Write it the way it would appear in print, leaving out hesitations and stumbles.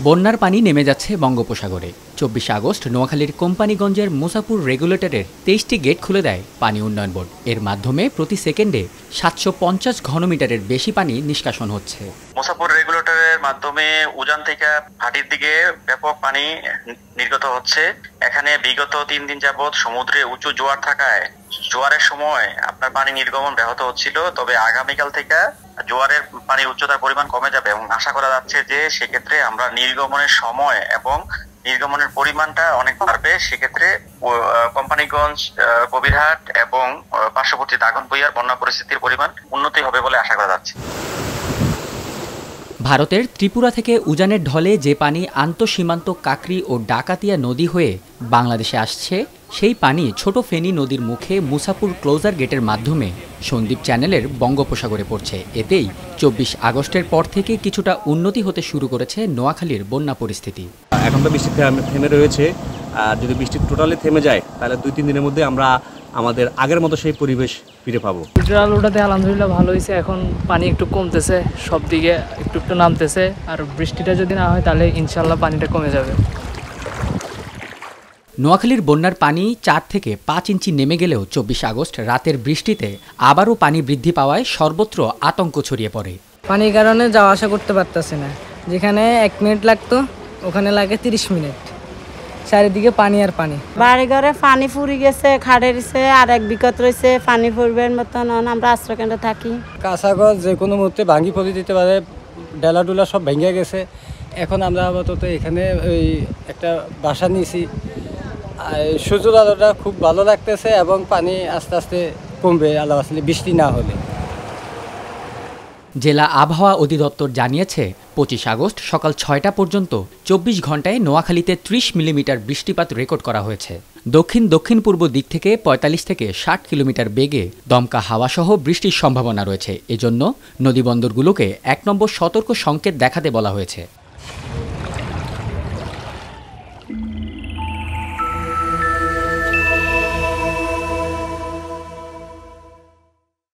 বন্যার পানি নেমে যাচ্ছে বঙ্গোপসাগরে। 24 আগস্ট নোয়াখালীর কোম্পানিগঞ্জের মুসাপুর রেগুলেটরের 23টি গেট খুলে দেয় পানি উন্নয়ন বোর্ড। এর মাধ্যমে প্রতি সেকেন্ডে 750 ঘনমিটারের বেশি পানি নিষ্কাশন হচ্ছে। মুসাপুর রেগুলেটরের মাধ্যমে উজান থেকে ভাটির দিকে ব্যাপক পানি নির্গত হচ্ছে। এখানে বিগত 3 দিন যাবৎ সমুদ্রে উঁচু জোয়ার থাকায় জোয়ারের সময় আপনার পানি নির্গমন ব্যাহত হচ্ছিল। তবে আগামীকাল থেকে জোয়ারের পানির উচ্চতার পরিমাণ কমে যাবে এবং আশা করা যাচ্ছে যে সেক্ষেত্রে আমরা নির্গমনের সময় এবং নির্গমনের পরিমাণটা অনেক বাড়বে। সেক্ষেত্রে কোম্পানিগঞ্জ, কবিরহাট এবং পার্শ্ববর্তী দাগনভূঞার বন্যা পরিস্থিতির পরিমাণ উন্নতি হবে বলে আশা করা যাচ্ছে। ভারতের ত্রিপুরা থেকে উজানের ঢলে যে পানি আন্তঃসীমান্ত কাকরি ও ডাকাতিয়া নদী হয়ে বাংলাদেশে আসছে, সেই পানি ছোট ফেনী নদীর মুখে মুসাপুর ক্লোজার গেটের মাধ্যমে সন্দ্বীপ চ্যানেলের বঙ্গোপসাগরে পড়ছে। এতেই 24 আগস্টের পর থেকে কিছুটা উন্নতি হতে শুরু করেছে নোয়াখালীর বন্যা পরিস্থিতি। এখন তো বৃষ্টি থেমে রয়েছে, আর যদি বৃষ্টি টোটালি থেমে যায় তাহলে 2-3 দিনের মধ্যে আমরা আমাদের আগের মতো সেই পরিবেশ ফিরে পাবো। ওটাতে আলহামদুলিল্লাহ ভালো হয়েছে। এখন পানি একটু কমতেছে, সব দিকে একটু একটু নামতেছে। আর বৃষ্টিটা যদি না হয় তাহলে ইনশাল্লাহ পানিটা কমে যাবে। নোয়াখালীর বন্যার পানি 4 থেকে 5 ইঞ্চি নেমে গেলেও 24 আগস্ট রাতের বৃষ্টিতে আবারও পানি বৃদ্ধি পাওয়ায় সর্বত্র আতঙ্ক ছড়িয়ে পড়ে। পানির কারণে যাওয়া আসা করতে পারতেছে না। যেখানে 1 মিনিট লাগতো ওখানে লাগে 30 মিনিট। চারিদিকে পানি আর পানি। বাড়ি ঘরে পানি ফুরি গেছে, খাড়েছে, আর 1 বিকট রয়েছে পানি ফুরবের মতন। আমরা আশ্রয়কেন্দ্রে থাকি। কাঁচাগজ যে কোনো মুহূর্তে ভাঙি পড়ে দিতে পারে, ডেলা ডুলা সব ভেঙে গেছে। এখন আমরা আপাতত এখানে ওই একটা বাসা নিয়েছি। সূর্যের আলোটা খুব ভালো লাগতেছে এবং পানি আস্তে আস্তে কমবে আল্লাহ আসলে বৃষ্টি না হলে। জেলা আবহাওয়া অধিদপ্তর জানিয়েছে 25 আগস্ট সকাল 6টা পর্যন্ত 24 ঘন্টায় নোয়াখালীতে 30 মিলিমিটার বৃষ্টিপাত রেকর্ড করা হয়েছে। দক্ষিণ পূর্ব দিক থেকে 45 থেকে 60 কিলোমিটার বেগে দমকা হাওয়াসহ বৃষ্টির সম্ভাবনা রয়েছে। এজন্য নদীবন্দরগুলোকে 1 নম্বর সতর্ক সংকেত দেখাতে বলা হয়েছে।